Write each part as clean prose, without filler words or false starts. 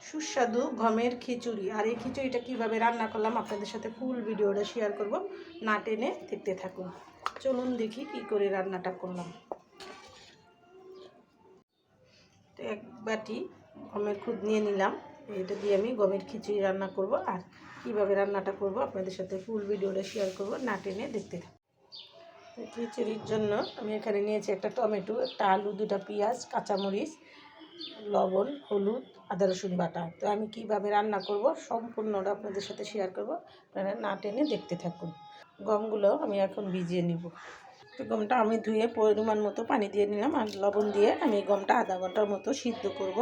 সুস্বাদু গমের খিচুড়ি। আর এই খিচুড়িটা কীভাবে রান্না করলাম আপনাদের সাথে ফুল ভিডিওটা শেয়ার করব, না টেনে দেখতে থাকুন। চলুন দেখি কী করে রান্নাটা করলাম। তো এক বাটি গমের খুদ নিয়ে নিলাম, এটা দিয়ে আমি গমের খিচুড়ি রান্না করব। আর কীভাবে রান্নাটা করব আপনাদের সাথে ফুল ভিডিওটা শেয়ার করব, না টেনে দেখতে থাকুন। খিচুড়ির জন্য আমি এখানে নিয়েছি একটা টমেটো, একটা আলু, 2টা পেঁয়াজ, কাঁচামরিচ, লবণ, হলুদ, আদা রসুন বাটা। তো আমি কিভাবে রান্না করব সম্পূর্ণটা আপনাদের সাথে শেয়ার করব, আপনারা না টেনে দেখতে থাকুন। গমগুলো আমি এখন ভিজিয়ে নেব। তো গমটা আমি ধুয়ে পরিমাণ মতো পানি দিয়ে নিলাম, আর লবণ দিয়ে আমি গমটা আধা ঘন্টার মতো সিদ্ধ করব।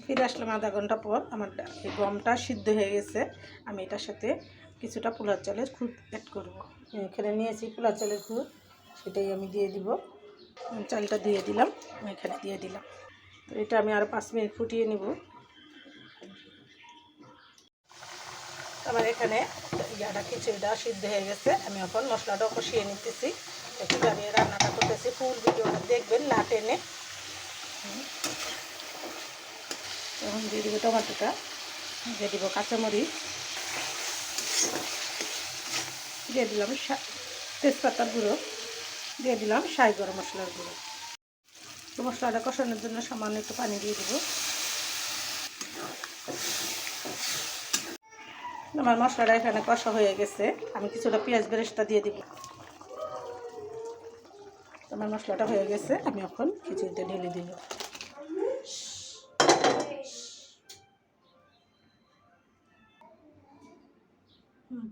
ফিরে আসলাম আধা ঘন্টা পর, আমার এই গমটা সিদ্ধ হয়ে গেছে। আমি এটার সাথে কিছুটা পোলার চালের খুদ অ্যাড করব। এখানে নিয়েছি পোলার চালের খুদ, সেটাই আমি দিয়ে দিব। চালটা দিয়ে দিলাম, আমি এখানে দিয়ে দিলাম। তো এটা আমি আরও 5 মিনিট ফুটিয়ে নিব। আমার এখানে খিচুড়িটা সিদ্ধ হয়ে গেছে। আমি এখন মশলাটাও কষিয়ে নিতেছি। কীভাবে রান্নাটা করতেছি ফুল ভিডিওটা দেখবেন, না টেনে। এখন দিয়ে দিব টমেটোটা, দিয়ে দিব কাঁচামরিচ, দিয়ে দিলাম তেজপাতার গুঁড়ো, দিয়ে দিলাম শাহি গরম মশলার গুঁড়ো। তো মশলাটা কষানোর জন্য সামান্য একটু পানি দিয়ে দেবো। আমার মশলাটা এখানে কষা হয়ে গেছে, আমি কিছুটা পেঁয়াজ বেরেস্তা দিয়ে দিব। আমার মশলাটা হয়ে গেছে, আমি এখন খিচুড়িতে ঢেলে দিব।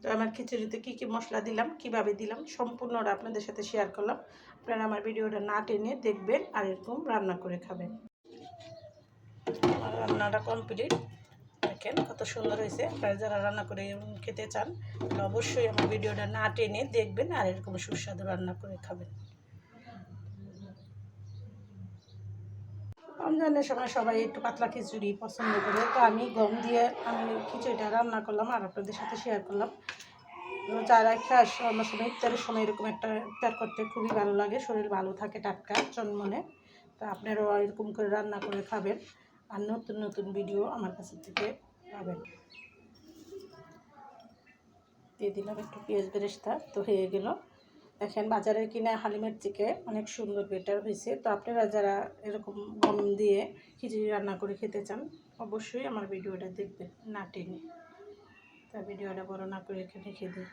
তো আমার খিচুড়িতে কী কী মশলা দিলাম, কিভাবে দিলাম সম্পূর্ণটা আপনাদের সাথে শেয়ার করলাম। আপনারা আমার ভিডিওটা না টেনে দেখবেন আর এরকম রান্না করে খাবেন। আমার রান্নাটা কমপ্লিট, দেখেন কত সুন্দর হয়েছে। আপনারা যারা রান্না করে খেতে চান অবশ্যই আমার ভিডিওটা না টেনে দেখবেন আর এরকম সুস্বাদু রান্না করে খাবেন। রমজানের সময় সবাই একটু পাতলা খিচুড়ি পছন্দ করে, তো আমি গম দিয়ে আমি খিচুড়িটা রান্না করলাম আর আপনাদের সাথে শেয়ার করলাম। যারা সময় ইফতারের সময় এরকম একটা ইফতার করতে খুবই ভালো লাগে, শরীর ভালো থাকে, টাটকা চনমনে। তো আপনারাও এরকম করে রান্না করে খাবেন আর নতুন নতুন ভিডিও আমার কাছ থেকে পাবেন। দিয়ে দিলাম একটু পেঁয়াজ বেরেস্তা, তো হয়ে গেল। দেখেন বাজারের কিনা হালিমের থেকে অনেক সুন্দর বেটার হয়েছে। তো আপনারা যারা এরকম গম দিয়ে খিচুড়ি রান্না করে খেতে চান অবশ্যই আমার ভিডিওটা দেখবেন, না টেনে। তা ভিডিওটা বড় না করে এখানে রেখে দিই।